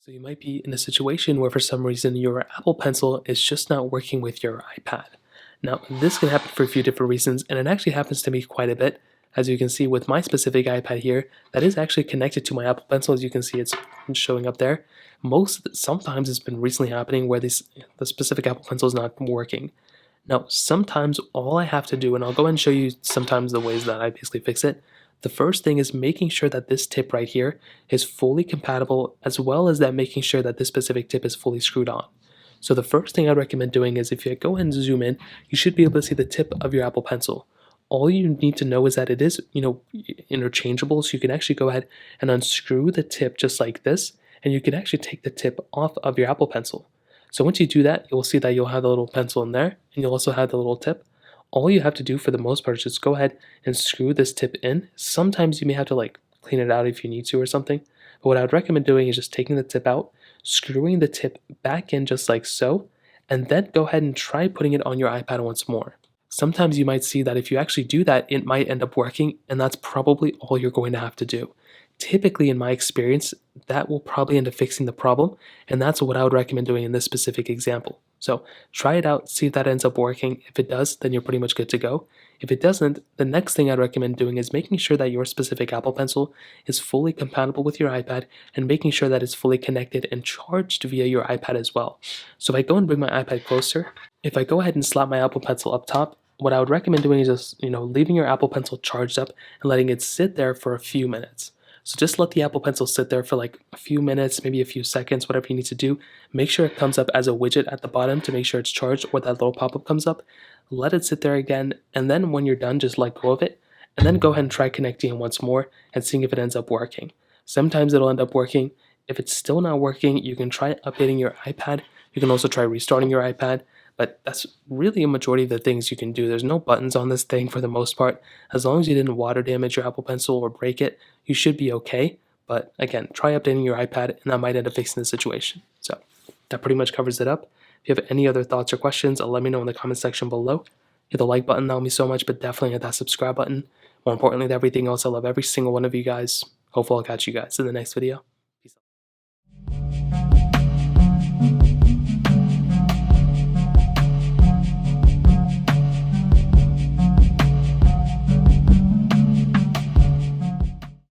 So you might be in a situation where for some reason your Apple Pencil is just not working with your iPad. Now, this can happen for a few different reasons, and it actually happens to me quite a bit. As you can see with my specific iPad here, that is actually connected to my Apple Pencil. As you can see, it's showing up there. Sometimes it's been recently happening where the specific Apple Pencil is not working. Now, sometimes all I have to do, and I'll go ahead and show you sometimes the ways that I basically fix it. The first thing is making sure that this tip right here is fully compatible, as well as that making sure that this specific tip is fully screwed on. So the first thing I'd recommend doing is if you go ahead and zoom in, you should be able to see the tip of your Apple Pencil. All you need to know is that it is, interchangeable, so you can actually go ahead and unscrew the tip just like this, and you can actually take the tip off of your Apple Pencil. So once you do that, you'll see that you'll have the little pencil in there, and you'll also have the little tip. All you have to do for the most part is just go ahead and screw this tip in. Sometimes you may have to clean it out if you need to or something. But what I would recommend doing is just taking the tip out, screwing the tip back in just like so, and then go ahead and try putting it on your iPad once more. Sometimes you might see that if you actually do that, it might end up working, and that's probably all you're going to have to do. Typically, in my experience, that will probably end up fixing the problem, and that's what I would recommend doing in this specific example. So try it out, see if that ends up working. If it does, then you're pretty much good to go. If it doesn't, the next thing I'd recommend doing is making sure that your specific Apple Pencil is fully compatible with your iPad and making sure that it's fully connected and charged via your iPad as well. So if I go and bring my iPad closer, if I go ahead and slap my Apple Pencil up top, what I would recommend doing is just, leaving your Apple Pencil charged up and letting it sit there for a few minutes. So just let the Apple Pencil sit there for a few minutes, maybe a few seconds, whatever you need to do. Make sure it comes up as a widget at the bottom to make sure it's charged, or that little pop-up comes up. Let it sit there again, and then when you're done, just let go of it, and then go ahead and try connecting it once more and seeing if it ends up working. Sometimes it'll end up working. If it's still not working, you can try updating your iPad. You can also try restarting your iPad. But that's really a majority of the things you can do. There's no buttons on this thing for the most part. As long as you didn't water damage your Apple Pencil or break it, you should be okay. But again, try updating your iPad, and that might end up fixing the situation. So that pretty much covers it up. If you have any other thoughts or questions, let me know in the comment section below. Hit the like button, that would mean so much, but definitely hit that subscribe button. More importantly than everything else, I love every single one of you guys. Hopefully I'll catch you guys in the next video.